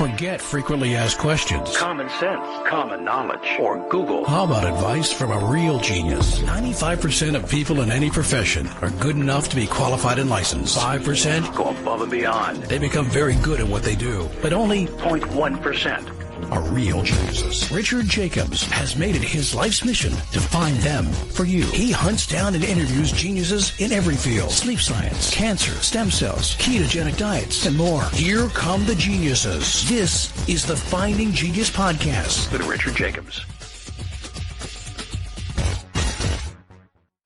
Forget frequently asked questions. Common sense, common knowledge, or Google. How about advice from a real genius? 95% of people in any profession are good enough to be qualified and licensed. 5% go above and beyond. They become very good at what they do, but only 0.1% are real geniuses. Richard Jacobs has made it his life's mission to find them for you. He hunts down and interviews geniuses in every field: sleep science, cancer, stem cells, ketogenic diets, and more. Here come the geniuses. This is the Finding Genius Podcast with Richard Jacobs.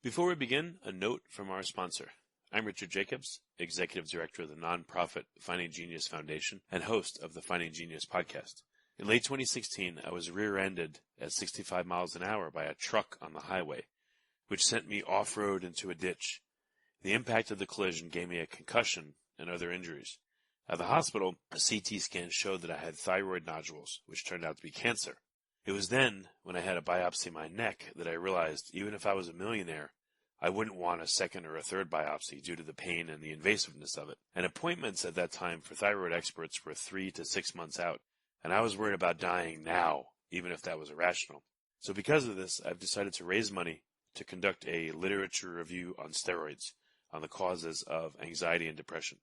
Before we begin, a note from our sponsor. I'm Richard Jacobs, Executive Director of the nonprofit Finding Genius Foundation and host of the Finding Genius Podcast. In late 2016, I was rear-ended at 65 miles an hour by a truck on the highway, which sent me off-road into a ditch. The impact of the collision gave me a concussion and other injuries. At the hospital, a CT scan showed that I had thyroid nodules, which turned out to be cancer. It was then, when I had a biopsy of my neck, that I realized even if I was a millionaire, I wouldn't want a second or a third biopsy due to the pain and the invasiveness of it. And appointments at that time for thyroid experts were 3 to 6 months out. And I was worried about dying now, even if that was irrational. So because of this, I've decided to raise money to conduct a literature review on steroids, on the causes of anxiety and depression,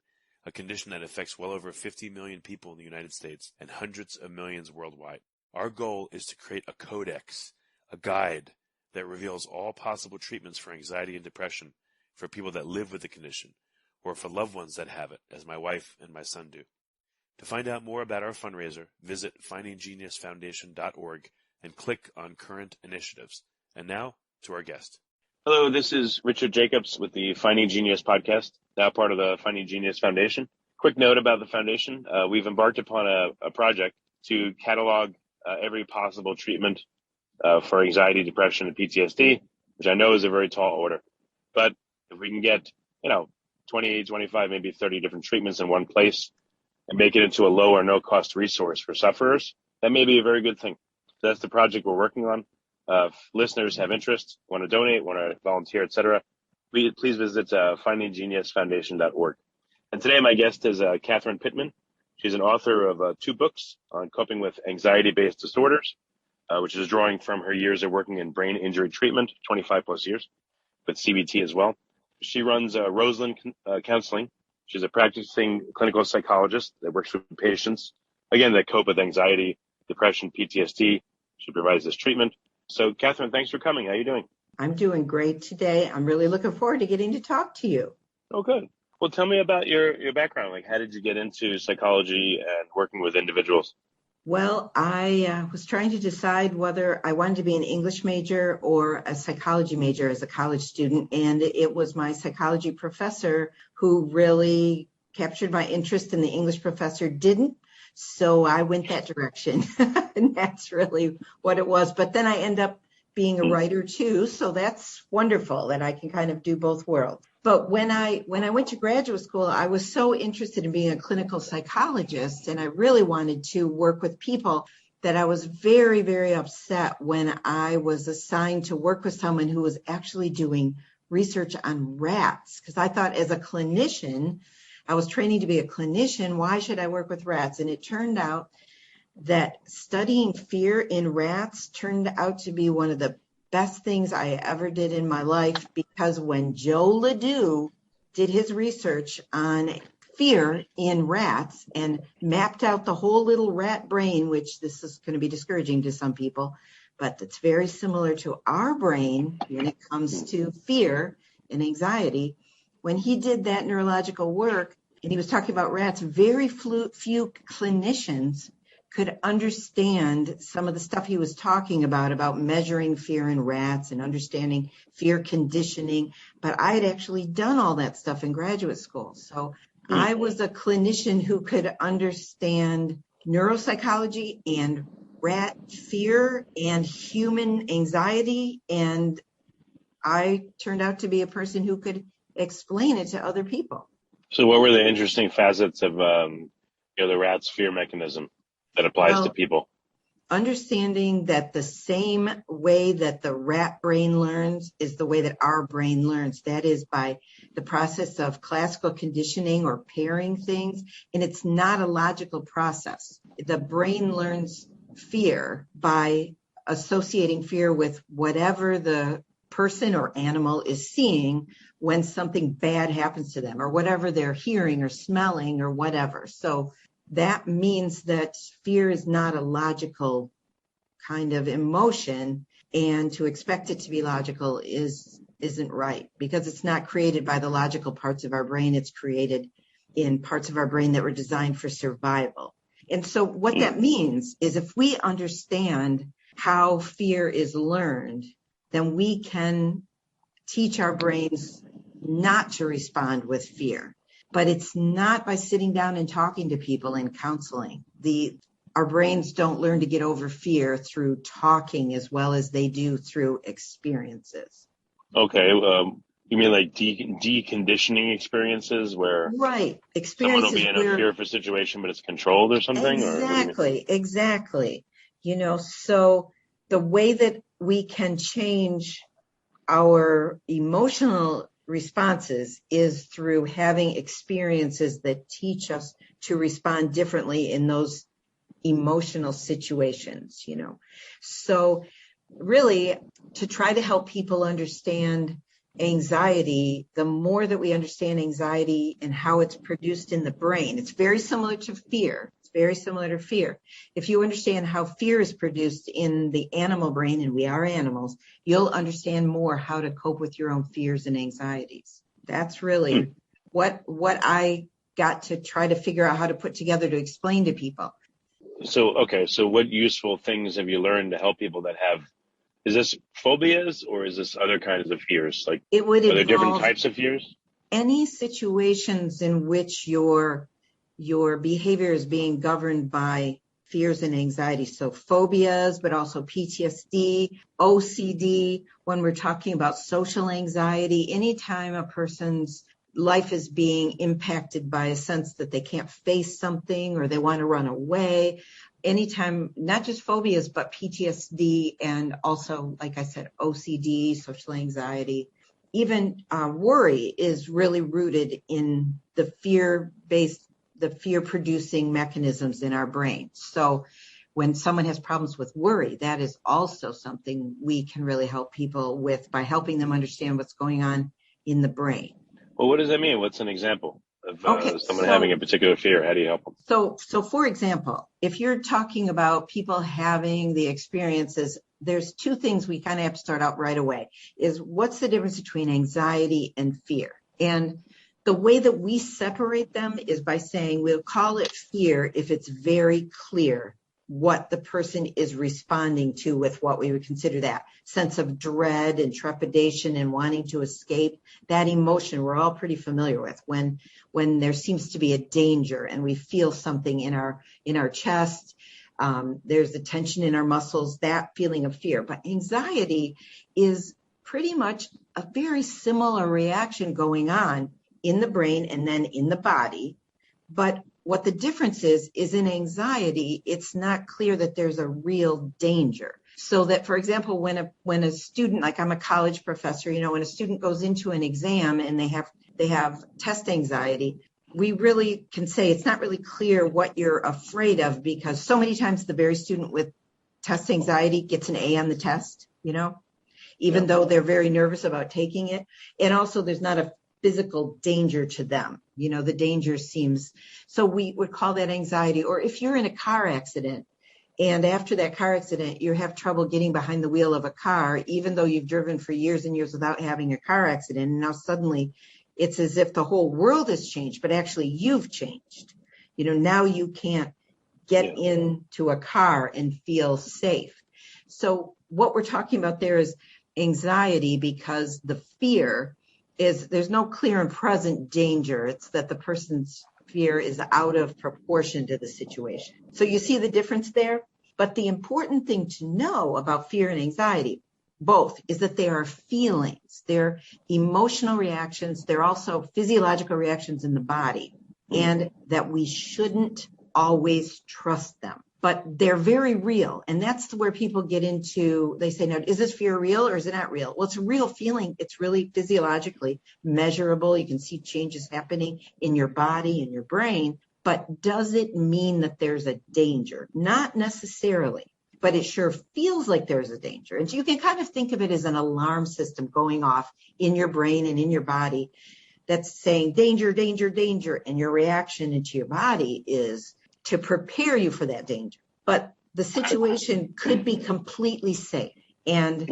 a condition that affects well over 50 million people in the United States and hundreds of millions worldwide. Our goal is to create a codex, a guide that reveals all possible treatments for anxiety and depression for people that live with the condition, or for loved ones that have it, as my wife and my son do. To find out more about our fundraiser, visit findinggeniusfoundation.org and click on current initiatives. And now to our guest. Hello, this is Richard Jacobs with the Finding Genius Podcast, now part of the Finding Genius Foundation. Quick note about the foundation. We've embarked upon a project to catalog every possible treatment for anxiety, depression, and PTSD, which I know is a very tall order. But if we can get, 20, 25, maybe 30 different treatments in one place, and make it into a low or no cost resource for sufferers, that may be a very good thing. So that's the project we're working on. If listeners have interest, want to donate, want to volunteer, etc., please visit findinggeniusfoundation.org. And today my guest is Catherine Pittman. She's an author of 2 books on coping with anxiety-based disorders, which is drawing from her years of working in brain injury treatment, 25 plus years, with CBT as well. She runs Roseland Counseling. She's a practicing clinical psychologist that works with patients, again, that cope with anxiety, depression, PTSD. She provides this treatment. So, Catherine, thanks for coming. How are you doing? I'm doing great today. I'm really looking forward to getting to talk to you. Oh, good. Well, tell me about your background. Like, how did you get into psychology and working with individuals? Well, I was trying to decide whether I wanted to be an English major or a psychology major as a college student, and it was my psychology professor who really captured my interest, and the English professor didn't, so I went that direction, and that's really what it was. But then I end up being a writer too, so that's wonderful that I can kind of do both worlds. But when I went to graduate school, I was so interested in being a clinical psychologist, and I really wanted to work with people that I was very, very upset when I was assigned to work with someone who was actually doing research on rats. Because I thought, as a clinician, I was training to be a clinician, why should I work with rats? And it turned out that studying fear in rats turned out to be one of the best things I ever did in my life, because when Joe Ledoux did his research on fear in rats and mapped out the whole little rat brain, which this is going to be discouraging to some people, but it's very similar to our brain when it comes to fear and anxiety. When he did that neurological work and he was talking about rats, very few clinicians could understand some of the stuff he was talking about measuring fear in rats and understanding fear conditioning. But I had actually done all that stuff in graduate school. So I was a clinician who could understand neuropsychology and rat fear and human anxiety. And I turned out to be a person who could explain it to other people. So what were the interesting facets of the rat's fear mechanism that applies to people? Understanding that the same way that the rat brain learns is the way that our brain learns. That is by the process of classical conditioning or pairing things. And it's not a logical process. the brain learns fear by associating fear with whatever the person or animal is seeing when something bad happens to them, or whatever they're hearing or smelling or whatever. So that means that fear is not a logical kind of emotion, and to expect it to be logical isn't right, because it's not created by the logical parts of our brain. It's created in parts of our brain that were designed for survival. And so what that means is if we understand how fear is learned, then we can teach our brains not to respond with fear. But it's not by sitting down and talking to people in counseling. Our brains don't learn to get over fear through talking as well as they do through experiences. Okay. You mean like deconditioning experiences where right. Experiences someone will be in a fearful situation, but it's controlled or something? Exactly. So the way that we can change our emotional responses is through having experiences that teach us to respond differently in those emotional situations, So really, to try to help people understand anxiety, the more that we understand anxiety and how it's produced in the brain, it's very similar to fear. If you understand how fear is produced in the animal brain, and we are animals, you'll understand more how to cope with your own fears and anxieties. That's really what I got to try to figure out how to put together to explain to people. So what useful things have you learned to help people that have, is this phobias or is this other kinds of fears? Like, it would are there different types of fears? Any situations in which your behavior is being governed by fears and anxiety. So phobias, but also PTSD, OCD, when we're talking about social anxiety, anytime a person's life is being impacted by a sense that they can't face something or they want to run away, anytime, not just phobias, but PTSD, and also, like I said, OCD, social anxiety, even worry is really rooted in the fear-producing mechanisms in our brain. So when someone has problems with worry, that is also something we can really help people with by helping them understand what's going on in the brain. Well, what does that mean? What's an example of someone having a particular fear? How do you help them? So for example, if you're talking about people having the experiences, there's two things we kind of have to start out right away, is what's the difference between anxiety and fear? And the way that we separate them is by saying we'll call it fear if it's very clear what the person is responding to with what we would consider that sense of dread and trepidation and wanting to escape. That emotion we're all pretty familiar with when there seems to be a danger and we feel something in our chest. There's a tension in our muscles, that feeling of fear. But anxiety is pretty much a very similar reaction going on in the brain and then in the body. But what the difference is in anxiety, it's not clear that there's a real danger. So that, for example, when a student, like I'm a college professor, when a student goes into an exam and they have test anxiety, we really can say it's not really clear what you're afraid of, because so many times the very student with test anxiety gets an A on the test, even though they're very nervous about taking it. And also there's not a physical danger to them. The danger seems, so we would call that anxiety. Or if you're in a car accident and after that car accident, you have trouble getting behind the wheel of a car, even though you've driven for years and years without having a car accident. And now suddenly it's as if the whole world has changed, but actually you've changed. Now you can't get into a car and feel safe. So what we're talking about there is anxiety, because the fear is there's no clear and present danger. It's that the person's fear is out of proportion to the situation. So you see the difference there? But the important thing to know about fear and anxiety, both, is that they are feelings. They're emotional reactions. They're also physiological reactions in the body, and that we shouldn't always trust them. But they're very real. And that's where people get into, they say, now, is this fear real or is it not real? Well, it's a real feeling. It's really physiologically measurable. You can see changes happening in your body and your brain. but does it mean that there's a danger? Not necessarily, but it sure feels like there's a danger. And so you can kind of think of it as an alarm system going off in your brain and in your body that's saying danger, danger, danger. And your reaction into your body is to prepare you for that danger. But the situation could be completely safe. And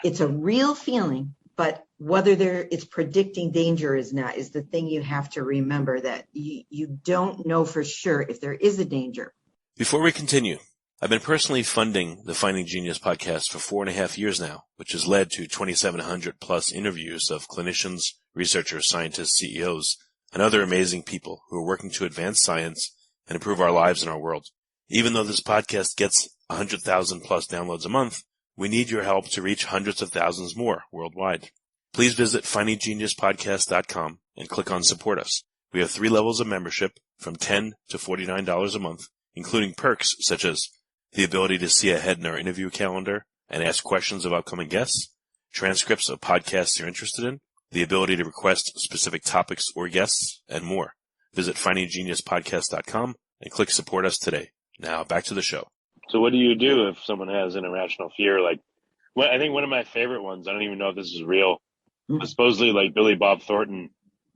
it's a real feeling, but whether it's predicting danger is not is the thing you have to remember, that you don't know for sure if there is a danger. Before we continue, I've been personally funding the Finding Genius podcast for 4.5 years now, which has led to 2,700 plus interviews of clinicians, researchers, scientists, CEOs, and other amazing people who are working to advance science and improve our lives and our world. Even though this podcast gets 100,000 plus downloads a month, we need your help to reach hundreds of thousands more worldwide. Please visit findinggeniuspodcast.com and click on Support Us. We have 3 levels of membership from $10 to $49 a month, including perks such as the ability to see ahead in our interview calendar and ask questions of upcoming guests, transcripts of podcasts you're interested in, the ability to request specific topics or guests, and more. Visit findinggeniuspodcast.com and click Support Us today. Now back to the show. So what do you do if someone has an irrational fear? Like, I think one of my favorite ones, I don't even know if this is real, supposedly like Billy Bob Thornton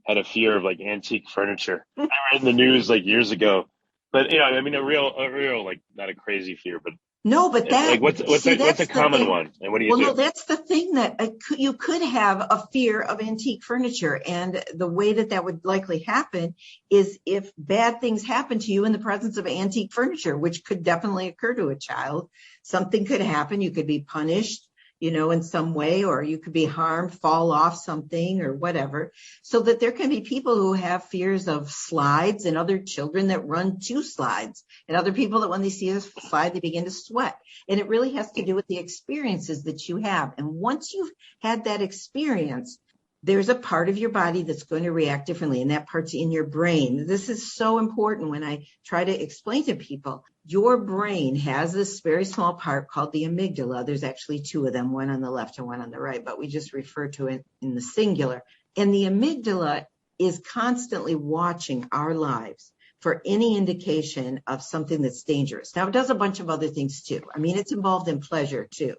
had a fear of like antique furniture. I read in the news like years ago. But, you know, I mean, a real, like, not a crazy fear, but. No, but that. Like, what's a common one? And what do you do? Well, no, that's the thing, that you could have a fear of antique furniture. And the way that would likely happen is if bad things happen to you in the presence of antique furniture, which could definitely occur to a child. Something could happen. You could be punished, you know, in some way, or you could be harmed, fall off something or whatever. So that there can be people who have fears of slides and other children that run to slides, and other people that when they see a slide, they begin to sweat. And it really has to do with the experiences that you have. And once you've had that experience, there's a part of your body that's going to react differently, and that part's in your brain. This is so important when I try to explain to people. Your brain has this very small part called the amygdala. There's actually 2 of them, one on the left and one on the right, but we just refer to it in the singular. And the amygdala is constantly watching our lives for any indication of something that's dangerous. Now, it does a bunch of other things too. I mean, it's involved in pleasure too.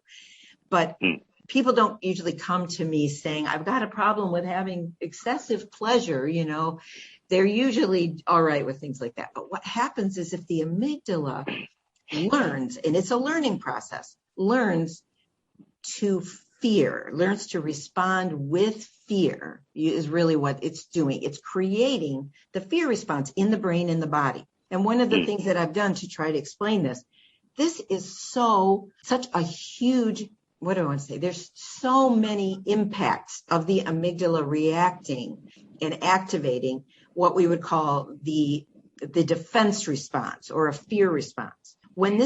But people don't usually come to me saying, I've got a problem with having excessive pleasure, you know. They're usually all right with things like that. But what happens is if the amygdala learns, and it's a learning process, learns to fear, learns to respond with fear, is really what it's doing. It's creating the fear response in the brain and the body. And one of the things that I've done to try to explain this is such a huge, what do I want to say? There's so many impacts of the amygdala reacting and activating what we would call the defense response or a fear response. And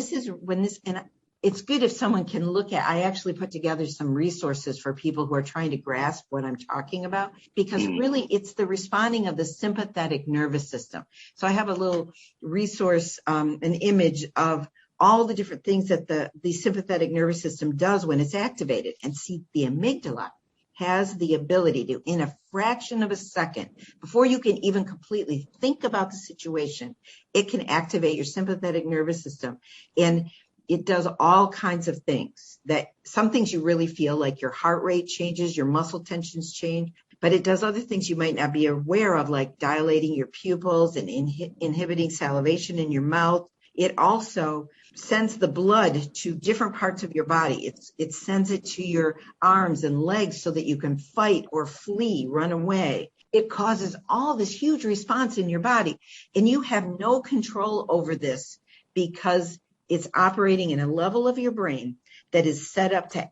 it's good if someone can look at, I actually put together some resources for people who are trying to grasp what I'm talking about, because really it's the responding of the sympathetic nervous system. So I have a little resource, an image of all the different things that the sympathetic nervous system does when it's activated. And see, the amygdala has the ability to, in a fraction of a second, before you can even completely think about the situation, it can activate your sympathetic nervous system. And it does all kinds of things, that some things you really feel, like your heart rate changes, your muscle tensions change, but it does other things you might not be aware of, like dilating your pupils and inhibiting salivation in your mouth. It also sends the blood to different parts of your body. It sends it to your arms and legs so that you can fight or flee, run away. It causes all this huge response in your body, and you have no control over this because it's operating in a level of your brain that is set up to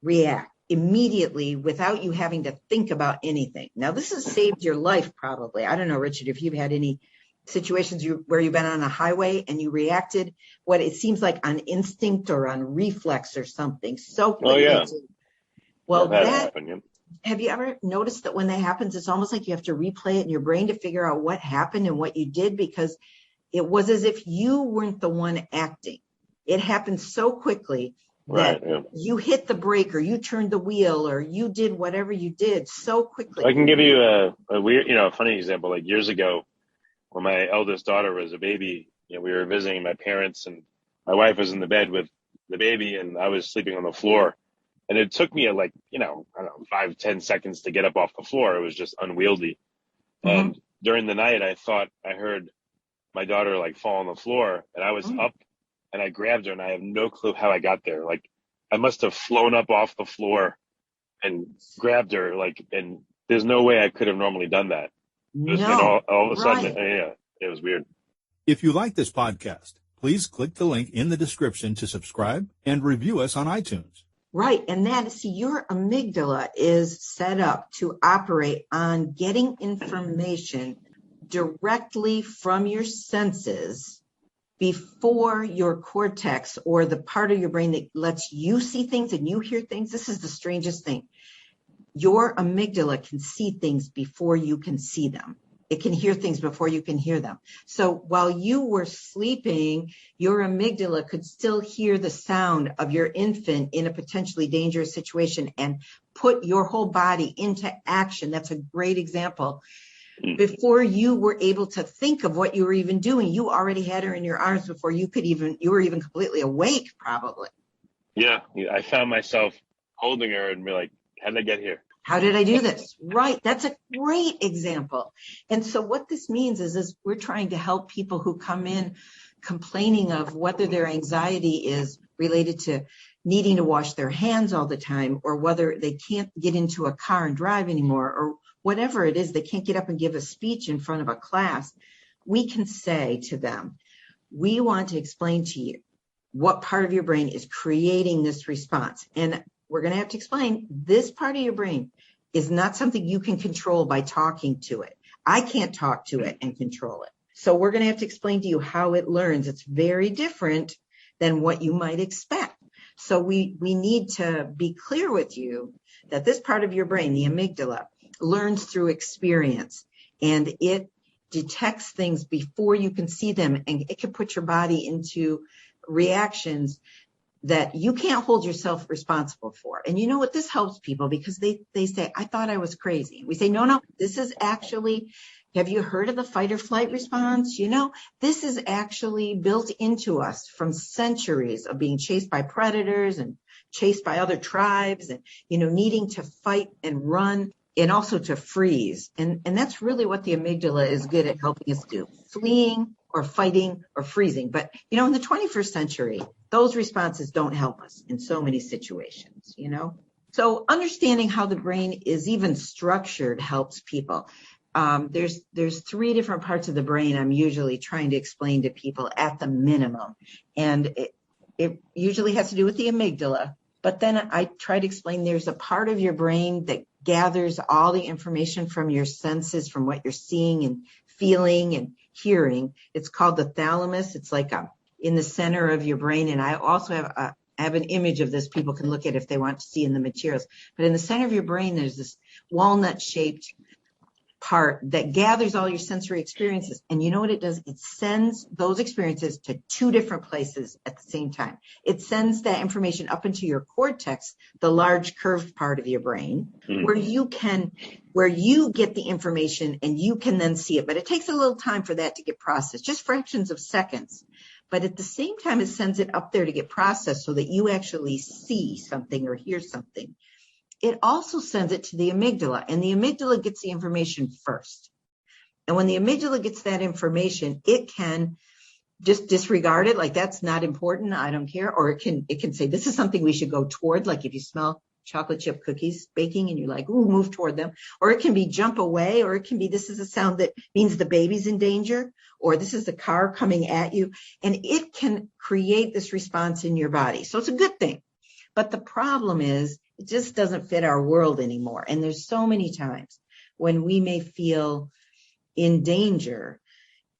react immediately without you having to think about anything. Now, this has saved your life probably. I don't know, Richard, if you've had any situations where you've been on a highway and you reacted what it seems like on instinct or on reflex or something. So oh yeah. Well, have you ever noticed that when that happens, it's almost like you have to replay it in your brain to figure out what happened and what you did, because it was as if you weren't the one acting. It happened so quickly that you hit the brake or you turned the wheel or you did whatever you did so quickly. I can give you a weird, a funny example. Like years ago, when my eldest daughter was a baby, we were visiting my parents, and my wife was in the bed with the baby, and I was sleeping on the floor. And it took me 5-10 seconds to get up off the floor. It was just unwieldy. Mm-hmm. And during the night, I thought I heard my daughter fall on the floor, and I was up, and I grabbed her, and I have no clue how I got there. I must have flown up off the floor and grabbed her, and there's no way I could have normally done that. And all of a sudden, it was weird. If you like this podcast, please click the link in the description to subscribe and review us on iTunes. Right. And your amygdala is set up to operate on getting information directly from your senses before your cortex, or the part of your brain that lets you see things and you hear things. This is the strangest thing. Your amygdala can see things before you can see them. It can hear things before you can hear them. So while you were sleeping, your amygdala could still hear the sound of your infant in a potentially dangerous situation and put your whole body into action. That's a great example. Before you were able to think of what you were even doing, you already had her in your arms before you were even completely awake, probably. Yeah. I found myself holding her and be like, how did I get here? How did I do this? Right. That's a great example. And so what this means is we're trying to help people who come in complaining of whether their anxiety is related to needing to wash their hands all the time, or whether they can't get into a car and drive anymore, or whatever it is, they can't get up and give a speech in front of a class. We can say to them, we want to explain to you what part of your brain is creating this response. And we're going to have to explain this part of your brain is not something you can control by talking to it. I can't talk to it and control it. So we're going to have to explain to you how it learns. It's very different than what you might expect. So we need to be clear with you that this part of your brain, the amygdala, learns through experience, and it detects things before you can see them, and it can put your body into reactions that you can't hold yourself responsible for. And you know what? This helps people because they say, I thought I was crazy. We say, no, this is actually, have you heard of the fight or flight response? This is actually built into us from centuries of being chased by predators and chased by other tribes and, needing to fight and run and also to freeze. And that's really what the amygdala is good at helping us do, fleeing or fighting or freezing. But, in the 21st century, those responses don't help us in so many situations, So understanding how the brain is even structured helps people. There's 3 different parts of the brain I'm usually trying to explain to people at the minimum. And it usually has to do with the amygdala. But then I try to explain there's a part of your brain that gathers all the information from your senses, from what you're seeing and feeling and hearing. It's called the thalamus. It's in the center of your brain. And I also have an image of this people can look at if they want to see in the materials. But in the center of your brain, there's this walnut-shaped part that gathers all your sensory experiences. And you know what it does? It sends those experiences to 2 different places at the same time. It sends that information up into your cortex, the large curved part of your brain, where you get the information and you can then see it. But it takes a little time for that to get processed, just fractions of seconds. But at the same time, it sends it up there to get processed so that you actually see something or hear something. It also sends it to the amygdala, and the amygdala gets the information first. And when the amygdala gets that information, it can just disregard it, like that's not important, I don't care. Or it can say, this is something we should go toward, like if you smell chocolate chip cookies baking and you're like, ooh, move toward them. Or it can be jump away, or it can be, this is a sound that means the baby's in danger, or this is the car coming at you. And it can create this response in your body. So it's a good thing. But the problem is, it just doesn't fit our world anymore. And there's so many times when we may feel in danger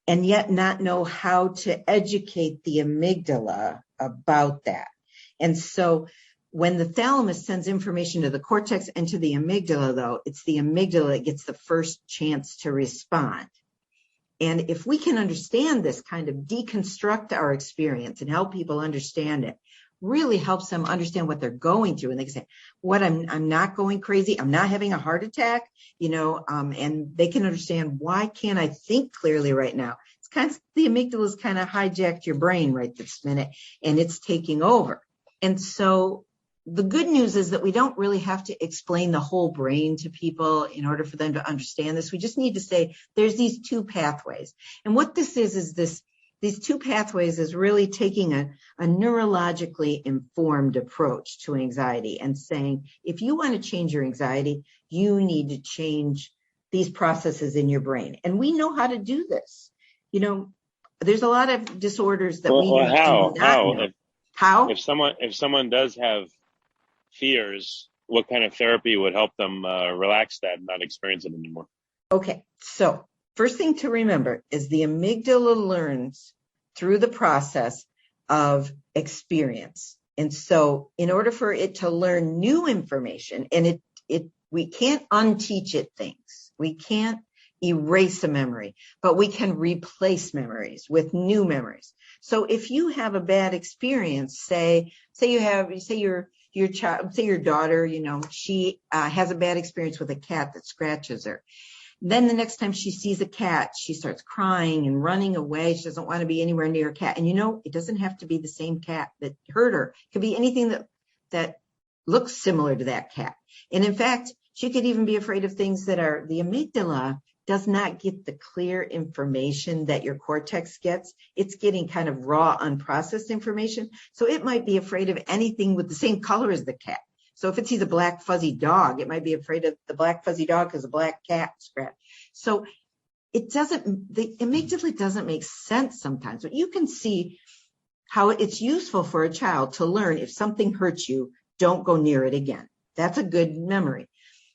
and yet not know how to educate the amygdala about that. And so when the thalamus sends information to the cortex and to the amygdala, though, it's the amygdala that gets the first chance to respond. And if we can understand this, kind of deconstruct our experience and help people understand it, really helps them understand what they're going through. And they can say, what, I'm not going crazy. I'm not having a heart attack, and they can understand, why can't I think clearly right now? It's kind of, the amygdala's kind of hijacked your brain right this minute, and it's taking over. And so the good news is that we don't really have to explain the whole brain to people in order for them to understand this. We just need to say there's these two pathways. And what this is these two pathways is really taking a neurologically informed approach to anxiety and saying, if you want to change your anxiety, you need to change these processes in your brain. And we know how to do this. There's a lot of disorders that we do not know. How? If someone does have fears, what kind of therapy would help them relax that and not experience it anymore? Okay, so first thing to remember is the amygdala learns through the process of experience. And so in order for it to learn new information, and we can't unteach it things. We can't erase a memory, but we can replace memories with new memories. So if you have a bad experience, say your child, say your daughter, she has a bad experience with a cat that scratches her. Then the next time she sees a cat, she starts crying and running away. She doesn't want to be anywhere near a cat. And it doesn't have to be the same cat that hurt her. It could be anything that looks similar to that cat. And in fact, she could even be afraid of things that are, the amygdala does not get the clear information that your cortex gets. It's getting kind of raw, unprocessed information. So it might be afraid of anything with the same color as the cat. So if it sees a black fuzzy dog, it might be afraid of the black fuzzy dog because a black cat scratched. So the amygdala doesn't make sense sometimes, but you can see how it's useful for a child to learn, if something hurts you, don't go near it again. That's a good memory.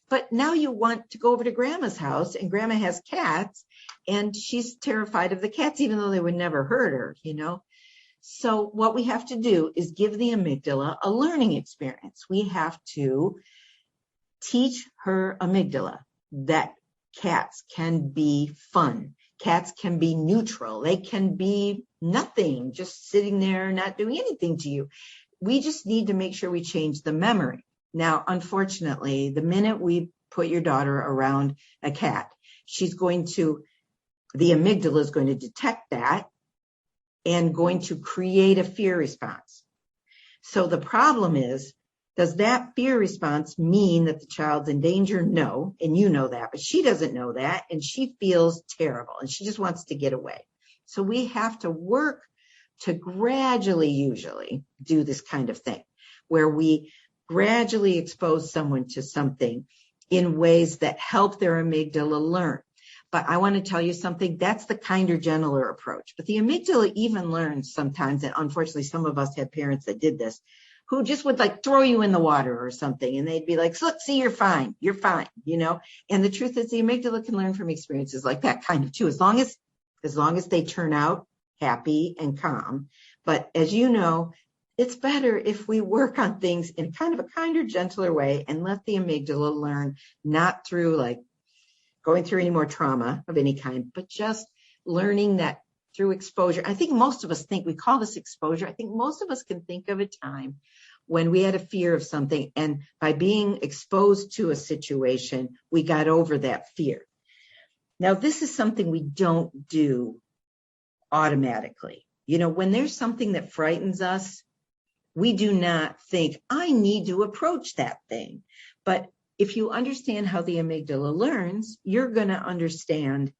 But now you want to go over to grandma's house, and grandma has cats, and she's terrified of the cats, even though they would never hurt her, So what we have to do is give the amygdala a learning experience. We have to teach her amygdala that cats can be fun. Cats can be neutral. They can be nothing, just sitting there, not doing anything to you. We just need to make sure we change the memory. Now, unfortunately, the minute we put your daughter around a cat, the amygdala is going to detect that and going to create a fear response. So the problem is, does that fear response mean that the child's in danger? No, and you know that, but she doesn't know that, and she feels terrible, and she just wants to get away. So we have to work to gradually, usually, do this kind of thing, where we gradually expose someone to something in ways that help their amygdala learn. But I want to tell you something, that's the kinder, gentler approach. But the amygdala even learns sometimes, and unfortunately some of us had parents that did this, who just would throw you in the water or something, and they'd be like, look, see, you're fine, And the truth is, the amygdala can learn from experiences like that kind of too, as long as they turn out happy and calm. But as you know, it's better if we work on things in kind of a kinder, gentler way and let the amygdala learn, not through going through any more trauma of any kind, but just learning that through exposure. I think most of us we call this exposure. I think most of us can think of a time when we had a fear of something, and by being exposed to a situation, we got over that fear. Now, this is something we don't do automatically. When there's something that frightens us, we do not think, I need to approach that thing. But if you understand how the amygdala learns, you're going to understand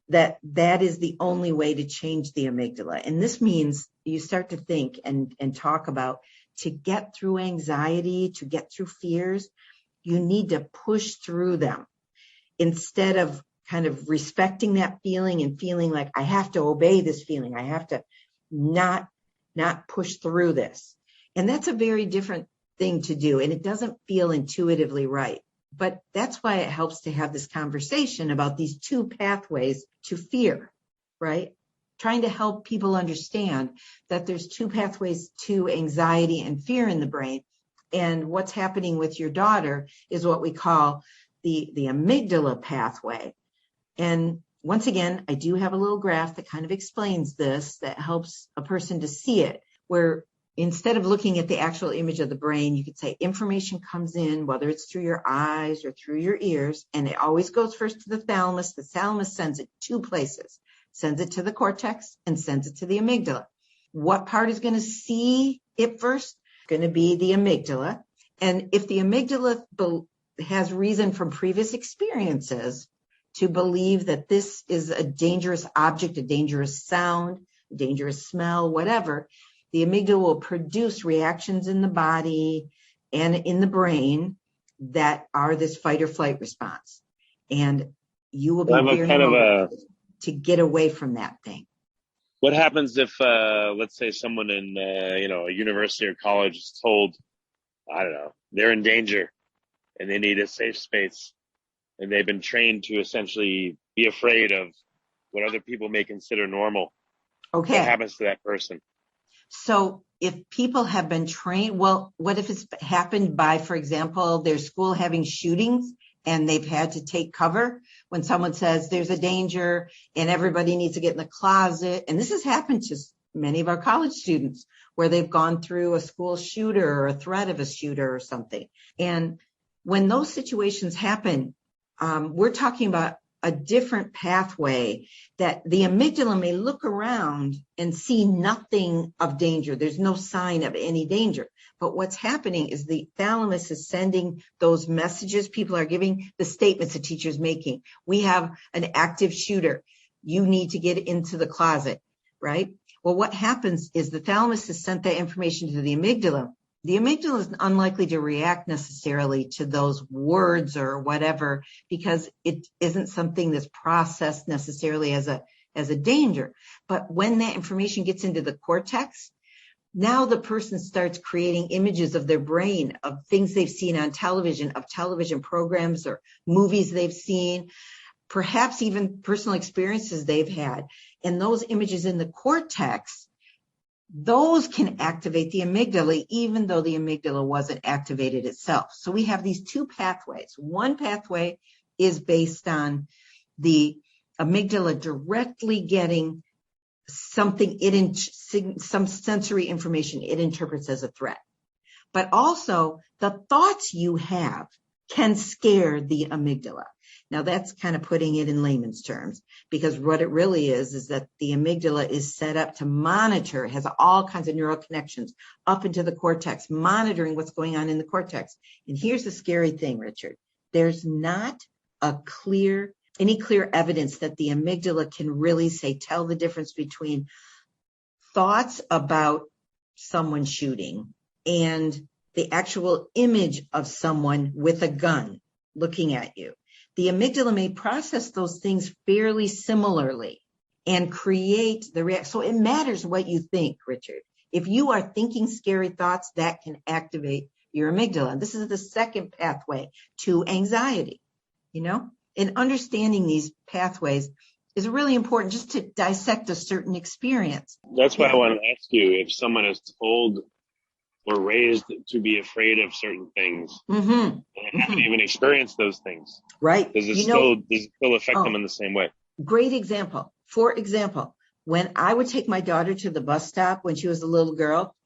that is the only way to change the amygdala. And this means you start to think and talk about, to get through anxiety, to get through fears, you need to push through them instead of kind of respecting that feeling and feeling like I have to obey this feeling. I have to not push through this. And that's a very different thing to do. And it doesn't feel intuitively right. But that's why it helps to have this conversation about these two pathways to fear, right? Trying to help people understand that there's two pathways to anxiety and fear in the brain. And what's happening with your daughter is what we call the amygdala pathway. And once again, I do have a little graph that kind of explains this, that helps a person to see it, where instead of looking at the actual image of the brain, you could say information comes in, whether it's through your eyes or through your ears, and it always goes first to the thalamus. The thalamus sends it two places, sends it to the cortex and sends it to the amygdala. What part is going to see it first? Going to be the amygdala. And if the amygdala has reason from previous experiences to believe that this is a dangerous object, a dangerous sound, a dangerous smell, whatever, the amygdala will produce reactions in the body and in the brain that are this fight or flight response. And you will be very motivated to get away from that thing. What happens if, let's say, someone in, a university or college is told, I don't know, they're in danger and they need a safe space, and they've been trained to essentially be afraid of what other people may consider normal? Okay. What happens to that person? So if people have been trained, well, what if it's happened by, for example, their school having shootings and they've had to take cover when someone says there's a danger and everybody needs to get in the closet? And this has happened to many of our college students where they've gone through a school shooter or a threat of a shooter or something. And when those situations happen, we're talking about a different pathway that the amygdala may look around and see nothing of danger. There's no sign of any danger. But what's happening is the thalamus is sending those messages people are giving, the statements the teacher's making. We have an active shooter. You need to get into the closet, right? Well, what happens is the thalamus has sent that information to the amygdala. The amygdala is unlikely to react necessarily to those words or whatever because it isn't something that's processed necessarily as a danger. But when that information gets into the cortex, now the person starts creating images of their brain, of things they've seen on television, of television programs or movies they've seen, perhaps even personal experiences they've had. And those images in the cortex, those can activate the amygdala, even though the amygdala wasn't activated itself. So we have these two pathways. One pathway is based on the amygdala directly getting something, some sensory information it interprets as a threat. But also the thoughts you have can scare the amygdala. Now that's kind of putting it in layman's terms, because what it really is that the amygdala is set up to monitor, has all kinds of neural connections up into the cortex, monitoring what's going on in the cortex. And here's the scary thing, Richard. There's not any clear evidence that the amygdala can really tell the difference between thoughts about someone shooting and the actual image of someone with a gun looking at you. The amygdala may process those things fairly similarly and create the reaction. So it matters what you think, Richard. If you are thinking scary thoughts, that can activate your amygdala. This is the second pathway to anxiety, And understanding these pathways is really important just to dissect a certain experience. That's why I want to ask you, if someone is told or raised to be afraid of certain things, and haven't even experienced those things, right? Does it still affect them in the same way? Great example. For example, when I would take my daughter to the bus stop when she was a little girl,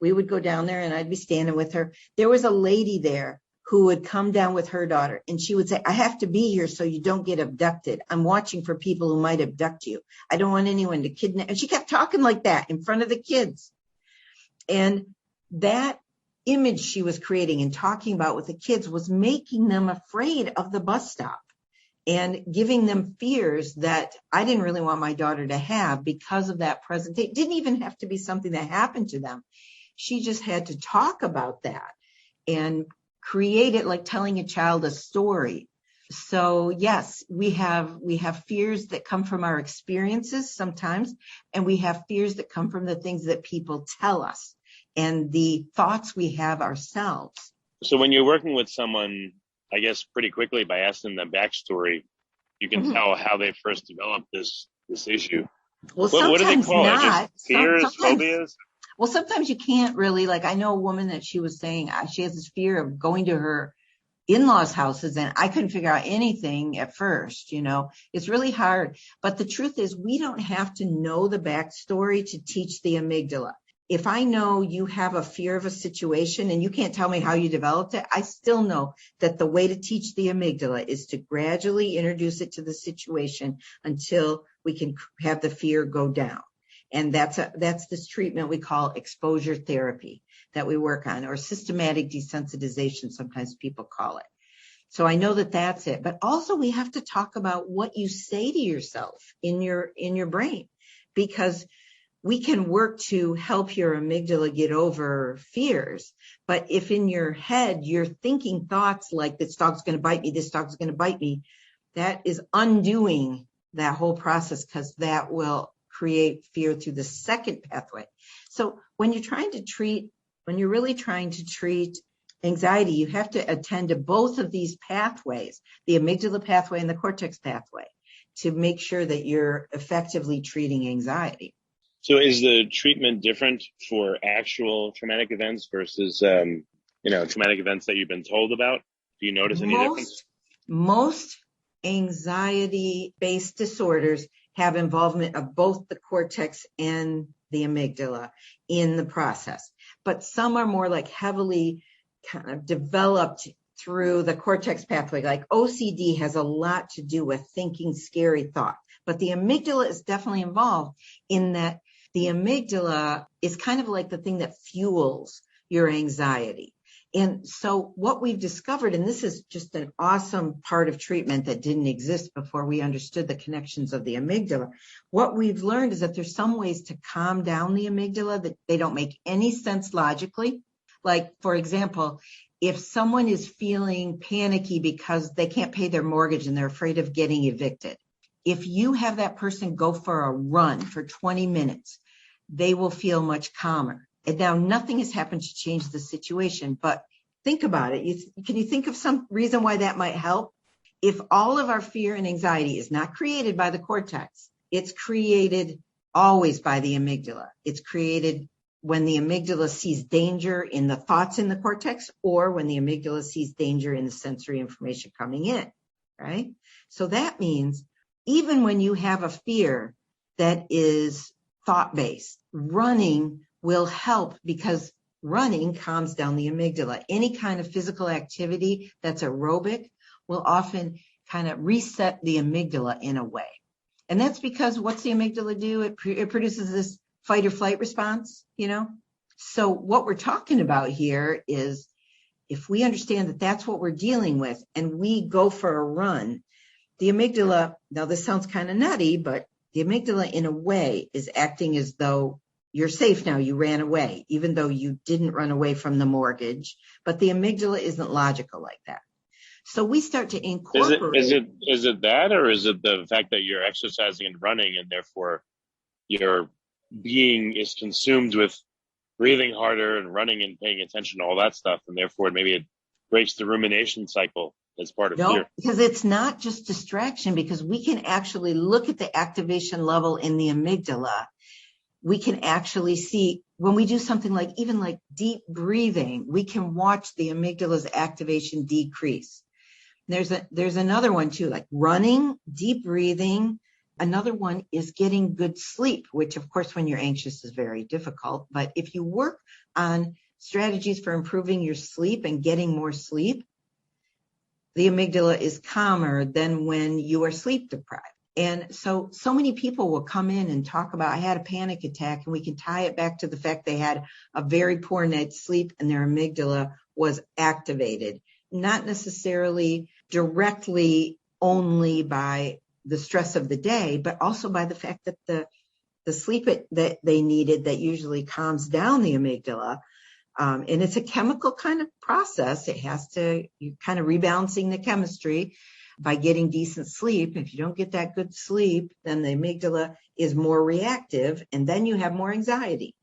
we would go down there and I'd be standing with her. There was a lady there who would come down with her daughter and she would say, I have to be here so you don't get abducted. I'm watching for people who might abduct you. I don't want anyone to kidnap. And she kept talking like that in front of the kids. And that image she was creating and talking about with the kids was making them afraid of the bus stop and giving them fears that I didn't really want my daughter to have because of that presentation. It didn't even have to be something that happened to them. She just had to talk about that and create it like telling a child a story. So yes, we have fears that come from our experiences sometimes, and we have fears that come from the things that people tell us and the thoughts we have ourselves. So when you're working with someone, I guess pretty quickly by asking them backstory, you can tell how they first developed this issue. Well, what do they call not. it? Just fears, phobias? Well, sometimes you can't really, I know a woman that she was saying she has this fear of going to her in-laws' houses, and I couldn't figure out anything at first, It's really hard. But the truth is we don't have to know the backstory to teach the amygdala. if I know you have a fear of a situation and you can't tell me how you developed it, I still know that the way to teach the amygdala is to gradually introduce it to the situation until we can have the fear go down. And that's this treatment we call exposure therapy that we work on, or systematic desensitization, sometimes people call it. So I know that that's it. But also we have to talk about what you say to yourself in your brain, because we can work to help your amygdala get over fears. But if in your head you're thinking thoughts like, this dog's going to bite me, this dog's going to bite me, that is undoing that whole process, because that will create fear through the second pathway. So when you're really trying to treat anxiety, you have to attend to both of these pathways, the amygdala pathway and the cortex pathway, to make sure that you're effectively treating anxiety. So is the treatment different for actual traumatic events versus, traumatic events that you've been told about? Do you notice any difference? Most anxiety-based disorders have involvement of both the cortex and the amygdala in the process. But some are more like heavily kind of developed through the cortex pathway. Like OCD has a lot to do with thinking scary thought. But the amygdala is definitely involved in that. The amygdala is kind of like the thing that fuels your anxiety. And so what we've discovered, and this is just an awesome part of treatment that didn't exist before we understood the connections of the amygdala, what we've learned is that there's some ways to calm down the amygdala that they don't make any sense logically. Like, for example, if someone is feeling panicky because they can't pay their mortgage and they're afraid of getting evicted, if you have that person go for a run for 20 minutes, they will feel much calmer. And now nothing has happened to change the situation, but think about it. Can you think of some reason why that might help? If all of our fear and anxiety is not created by the cortex, it's created always by the amygdala. It's created when the amygdala sees danger in the thoughts in the cortex, or when the amygdala sees danger in the sensory information coming in, right? So that means even when you have a fear that is thought-based, running will help, because running calms down the amygdala. Any kind of physical activity that's aerobic will often kind of reset the amygdala in a way. And that's because what's the amygdala do? It produces this fight or flight response, So what we're talking about here is, if we understand that that's what we're dealing with and we go for a run, the amygdala, now this sounds kind of nutty, but the amygdala in a way is acting as though you're safe now, you ran away, even though you didn't run away from the mortgage. But the amygdala isn't logical like that. So we start to incorporate. Is it that, or is it the fact that you're exercising and running, and therefore your being is consumed with breathing harder and running and paying attention to all that stuff, and therefore maybe it breaks the rumination cycle as part of fear? Because it's not just distraction, because we can actually look at the activation level in the amygdala. We can actually see when we do something like even like deep breathing, we can watch the amygdala's activation decrease. There's another one too, like running, deep breathing. Another one is getting good sleep, which of course when you're anxious is very difficult. But if you work on strategies for improving your sleep and getting more sleep, the amygdala is calmer than when you are sleep deprived. And so many people will come in and talk about, I had a panic attack, and we can tie it back to the fact they had a very poor night's sleep and their amygdala was activated, not necessarily directly only by the stress of the day, but also by the fact that the sleep that they needed that usually calms down the amygdala. And it's a chemical kind of process. It has to, you're kind of rebalancing the chemistry by getting decent sleep. If you don't get that good sleep, then the amygdala is more reactive, and then you have more anxiety.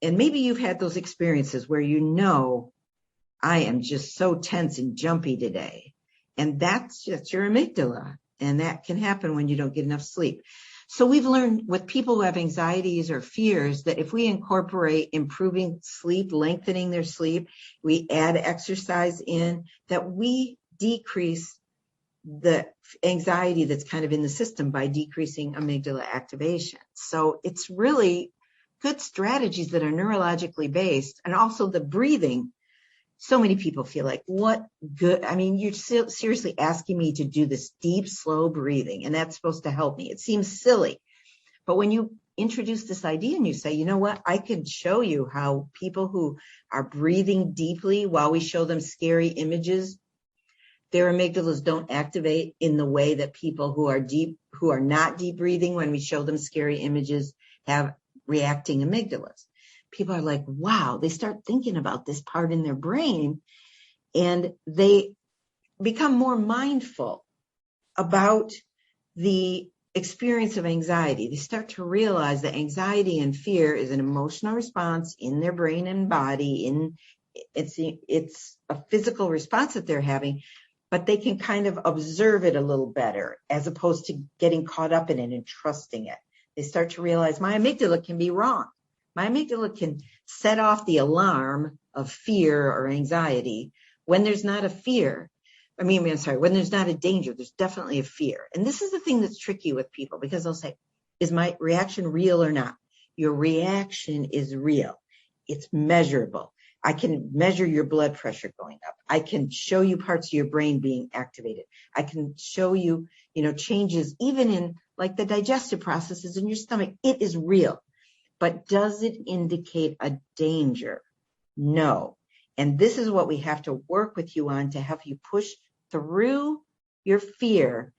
And maybe you've had those experiences where I am just so tense and jumpy today. And that's just your amygdala. And that can happen when you don't get enough sleep. So we've learned with people who have anxieties or fears that if we incorporate improving sleep, lengthening their sleep, we add exercise in, that we decrease the anxiety that's kind of in the system by decreasing amygdala activation. So it's really good strategies that are neurologically based, and also the breathing. So many people feel like, what good? I mean, you're seriously asking me to do this deep, slow breathing, and that's supposed to help me. It seems silly. But when you introduce this idea and you say, you know what, I can show you how people who are breathing deeply while we show them scary images, their amygdalas don't activate in the way that people who are not deep breathing, when we show them scary images, have reacting amygdalas. People are like, wow, they start thinking about this part in their brain, and they become more mindful about the experience of anxiety. They start to realize that anxiety and fear is an emotional response in their brain and body. It's a physical response that they're having, but they can kind of observe it a little better as opposed to getting caught up in it and trusting it. They start to realize my amygdala can be wrong. My amygdala can set off the alarm of fear or anxiety when there's not a fear. When there's not a danger, there's definitely a fear. And this is the thing that's tricky with people, because they'll say, is my reaction real or not? Your reaction is real. It's measurable. I can measure your blood pressure going up. I can show you parts of your brain being activated. I can show you, changes even in like the digestive processes in your stomach. It is real. But does it indicate a danger? No. And this is what we have to work with you on to help you push through your fear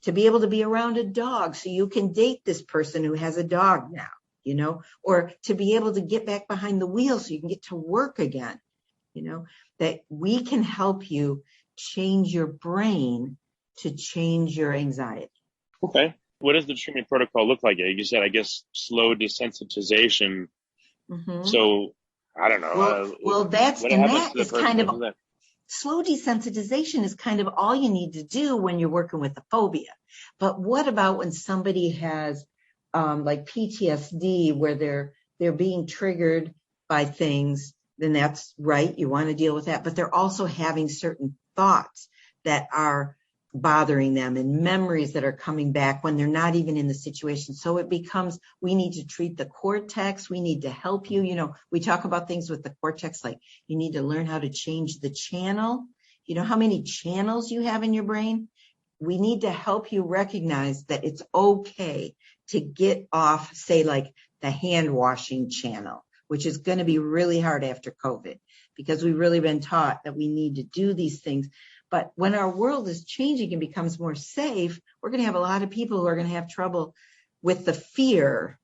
to be able to be around a dog so you can date this person who has a dog now, or to be able to get back behind the wheel so you can get to work again, that we can help you change your brain to change your anxiety. Okay. What does the treatment protocol look like? You said, I guess, slow desensitization. Mm-hmm. So I don't know. Slow desensitization is kind of all you need to do when you're working with a phobia. But what about when somebody has like PTSD, where they're being triggered by things? Then that's right. You want to deal with that. But they're also having certain thoughts that are bothering them and memories that are coming back when they're not even in the situation. So it becomes, we need to treat the cortex. We need to help you. We talk about things with the cortex, like you need to learn how to change the channel. You know how many channels you have in your brain? We need to help you recognize that it's okay to get off, say, like the hand washing channel, which is going to be really hard after COVID, because we've really been taught that we need to do these things. But when our world is changing and becomes more safe, we're going to have a lot of people who are going to have trouble with the fear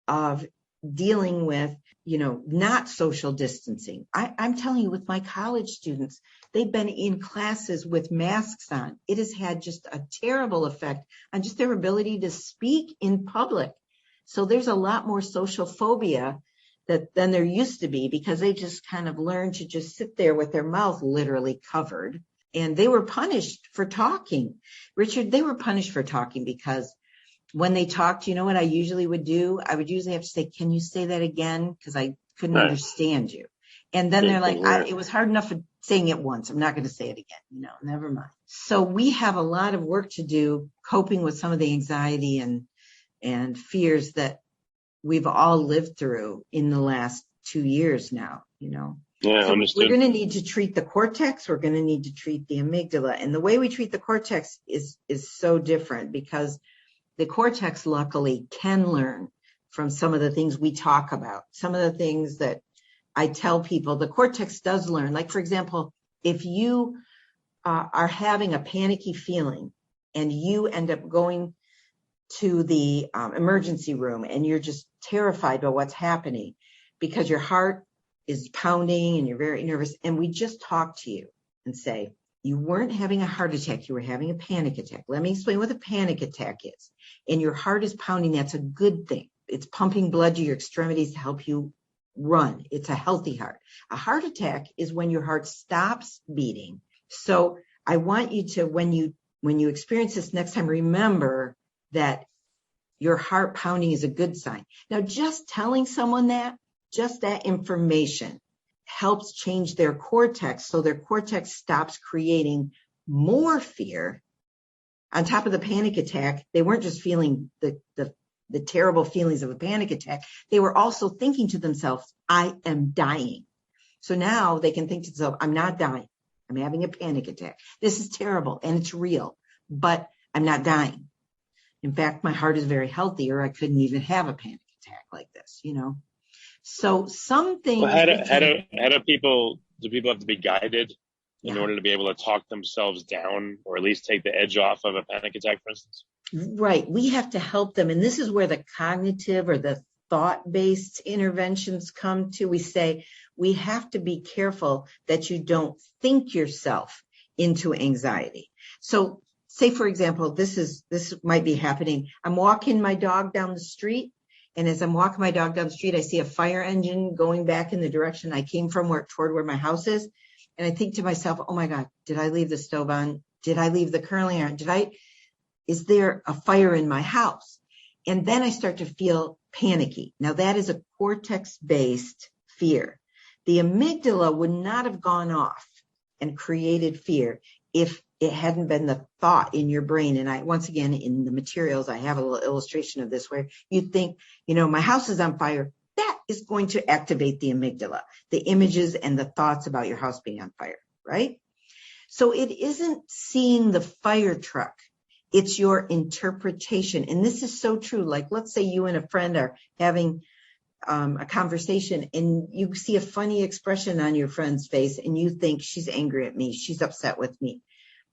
of dealing with, not social distancing. I'm telling you, with my college students, they've been in classes with masks on. It has had just a terrible effect on just their ability to speak in public. So there's a lot more social phobia than there used to be, because they just kind of learned to just sit there with their mouth literally covered. And they were punished for talking. Richard, they were punished for talking because when they talked, you know what I usually would do? I would usually have to say, can you say that again? Because I couldn't understand you. And then they're like, it was hard enough of saying it once. I'm not going to say it again. Never mind. So we have a lot of work to do coping with some of the anxiety and fears that we've all lived through in the last 2 years now, Yeah, so understood. We're going to need to treat the cortex. We're going to need to treat the amygdala. And the way we treat the cortex is so different, because the cortex luckily can learn from some of the things we talk about. Some of the things that I tell people, the cortex does learn. Like, for example, if you are having a panicky feeling and you end up going to the emergency room and you're just terrified by what's happening because your heart is pounding and you're very nervous, and we just talk to you and say, you weren't having a heart attack, you were having a panic attack. Let me explain what a panic attack is. And your heart is pounding, that's a good thing. It's pumping blood to your extremities to help you run. It's a healthy heart. A heart attack is when your heart stops beating. So I want you to, when you experience this next time, remember that your heart pounding is a good sign. Now, just telling someone that, just that information helps change their cortex, so their cortex stops creating more fear. On top of the panic attack, they weren't just feeling the the terrible feelings of a panic attack, they were also thinking to themselves, I am dying. So now they can think to themselves, I'm not dying. I'm having a panic attack. This is terrible and it's real, but I'm not dying. In fact, my heart is very healthy, or I couldn't even have a panic attack like this, So some things. Well, do people have to be guided in order to be able to talk themselves down, or at least take the edge off of a panic attack, for instance? Right. We have to help them. And this is where the cognitive or the thought-based interventions come to. We say we have to be careful that you don't think yourself into anxiety. So say, for example, this might be happening. I'm walking my dog down the street. And as I'm walking my dog down the street, I see a fire engine going back in the direction I came from, toward where my house is. And I think to myself, oh my God, did I leave the stove on? Did I leave the curling iron? Is there a fire in my house? And then I start to feel panicky. Now that is a cortex-based fear. The amygdala would not have gone off and created fear if it hadn't been the thought in your brain. And once again, in the materials, I have a little illustration of this where you think, my house is on fire. That is going to activate the amygdala, the images and the thoughts about your house being on fire, right? So it isn't seeing the fire truck. It's your interpretation. And this is so true. Like, let's say you and a friend are having a conversation and you see a funny expression on your friend's face and you think she's angry at me. She's upset with me.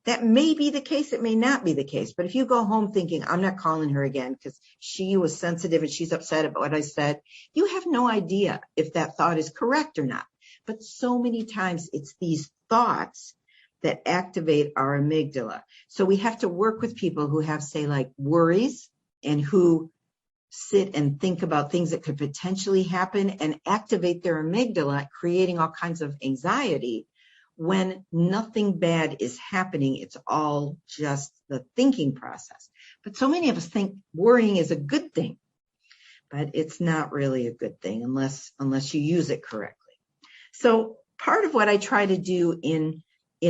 That may be the case. It may not be the case. But if you go home thinking, I'm not calling her again because she was sensitive and she's upset about what I said, you have no idea if that thought is correct or not. But so many times it's these thoughts that activate our amygdala. So we have to work with people who have, say, like worries and who sit and think about things that could potentially happen and activate their amygdala, creating all kinds of anxiety. When nothing bad is happening, it's all just the thinking process. But so many of us think worrying is a good thing, but it's not really a good thing unless you use it correctly. So part of what I try to do in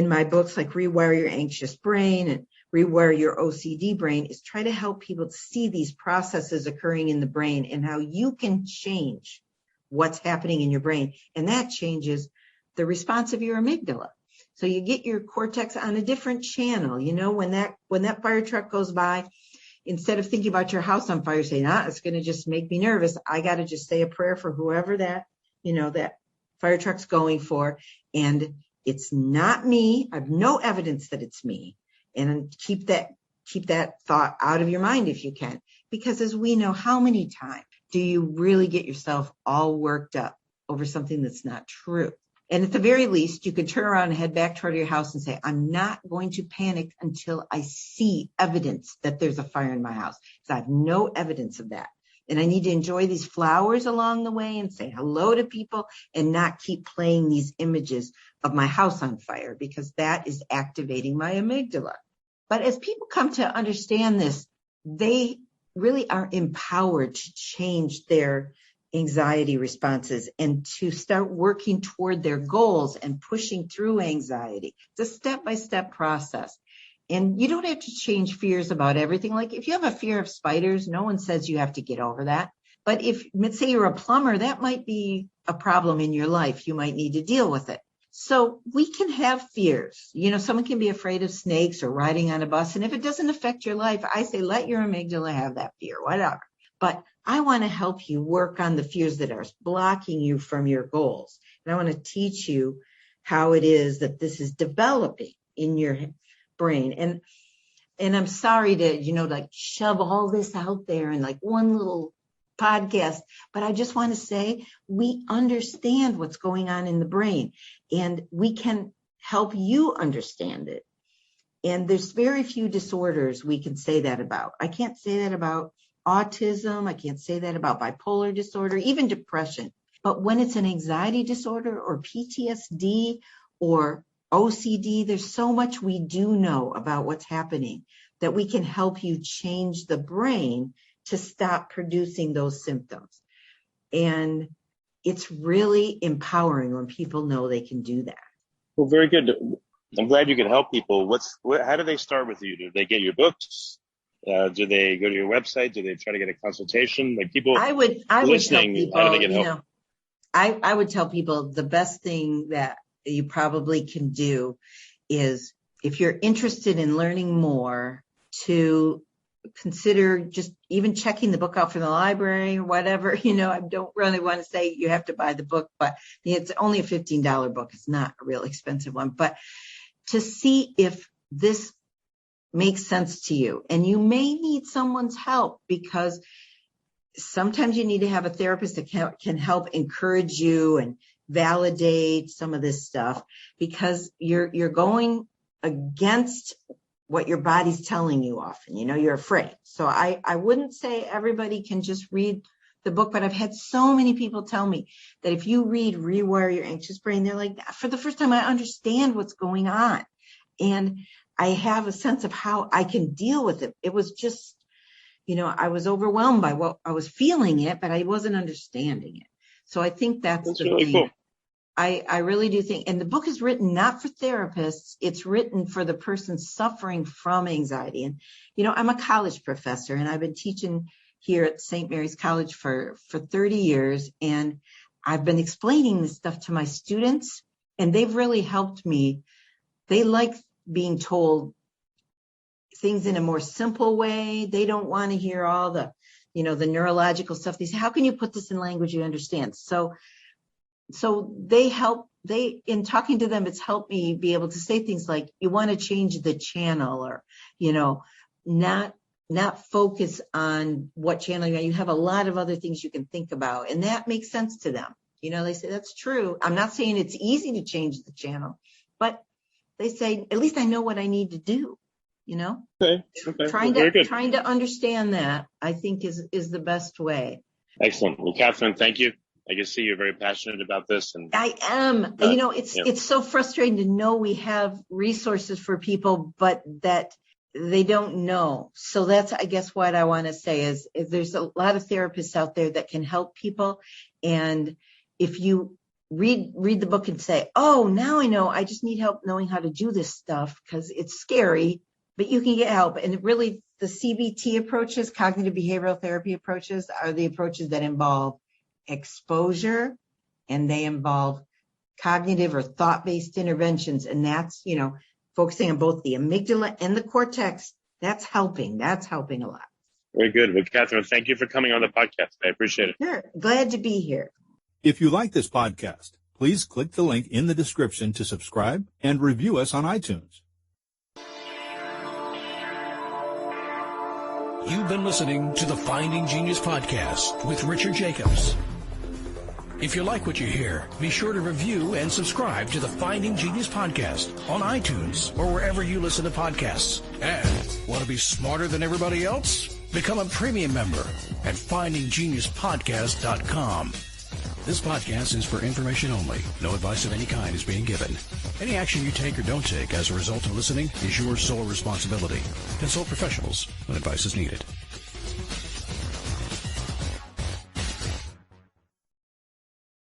my books, like Rewire Your Anxious Brain and Rewire Your OCD Brain, is try to help people to see these processes occurring in the brain and how you can change what's happening in your brain. And that changes the response of your amygdala. So you get your cortex on a different channel. When that fire truck goes by, instead of thinking about your house on fire, saying, it's going to just make me nervous, I got to just say a prayer for whoever that fire truck's going for. And it's not me. I have no evidence that it's me. And keep that thought out of your mind if you can. Because as we know, how many times do you really get yourself all worked up over something that's not true? And at the very least, you could turn around and head back toward your house and say, I'm not going to panic until I see evidence that there's a fire in my house, because I have no evidence of that. And I need to enjoy these flowers along the way and say hello to people and not keep playing these images of my house on fire, because that is activating my amygdala. But as people come to understand this, they really are empowered to change their anxiety responses and to start working toward their goals and pushing through anxiety. It's a step-by-step process. And you don't have to change fears about everything. Like if you have a fear of spiders, no one says you have to get over that. But if, let's say you're a plumber, that might be a problem in your life. You might need to deal with it. So we can have fears. Someone can be afraid of snakes or riding on a bus. And if it doesn't affect your life, I say, let your amygdala have that fear, whatever. But I want to help you work on the fears that are blocking you from your goals. And I want to teach you how it is that this is developing in your brain. And I'm sorry to, shove all this out there in like one little podcast, but I just want to say we understand what's going on in the brain and we can help you understand it. And there's very few disorders we can say that about. I can't say that about autism. I can't say that about bipolar disorder, even depression. But when it's an anxiety disorder or PTSD or OCD, there's so much we do know about what's happening that we can help you change the brain to stop producing those symptoms. And it's really empowering when people know they can do that. Well, very good. I'm glad you can help people. How do they start with you? Do they get your books Do they go to your website? Do they try to get a consultation? Like people I would listening, tell people, how do they get help? I would tell people the best thing that you probably can do is, if you're interested in learning more, to consider just even checking the book out from the library or whatever. I don't really want to say you have to buy the book, but it's only a $15 book. It's not a real expensive one. But to see if this makes sense to you. And you may need someone's help, because sometimes you need to have a therapist that can help encourage you and validate some of this stuff, because you're going against what your body's telling you often. You're afraid. So I wouldn't say everybody can just read the book, but I've had so many people tell me that if you read Rewire Your Anxious Brain, they're like, for the first time, I understand what's going on. And I have a sense of how I can deal with it. It was just, I was overwhelmed by what I was feeling it, but I wasn't understanding it. So I think that's the really thing. Cool. I really do think, and the book is written not for therapists, it's written for the person suffering from anxiety. And, I'm a college professor, and I've been teaching here at St. Mary's College for 30 years. And I've been explaining this stuff to my students, and they've really helped me. They like being told things in a more simple way. They don't want to hear all the, the neurological stuff. They say, how can you put this in language you understand? So they help, in talking to them, it's helped me be able to say things like, you want to change the channel, or, not focus on what channel you're on. You have a lot of other things you can think about, and that makes sense to them. They say, that's true. I'm not saying it's easy to change the channel, but they say, at least I know what I need to do, Okay. Trying to understand that, I think, is the best way. Excellent. Well, Catherine, thank you. I can see you're very passionate about this. And I am. It's so frustrating to know we have resources for people, but that they don't know. So that's, I guess, what I want to say is there's a lot of therapists out there that can help people. And if you read the book and say, oh, now I know, I just need help knowing how to do this stuff because it's scary, but you can get help. And really, the CBT approaches, cognitive behavioral therapy approaches, are the approaches that involve exposure, and they involve cognitive or thought-based interventions. And that's, focusing on both the amygdala and the cortex. That's helping a lot. Very good. Well, Catherine, thank you for coming on the podcast. I appreciate it. Sure. Glad to be here. If you like this podcast, please click the link in the description to subscribe and review us on iTunes. You've been listening to the Finding Genius podcast with Richard Jacobs. If you like what you hear, be sure to review and subscribe to the Finding Genius podcast on iTunes or wherever you listen to podcasts. And want to be smarter than everybody else? Become a premium member at findinggeniuspodcast.com. This podcast is for information only. No advice of any kind is being given. Any action you take or don't take as a result of listening is your sole responsibility. Consult professionals when advice is needed.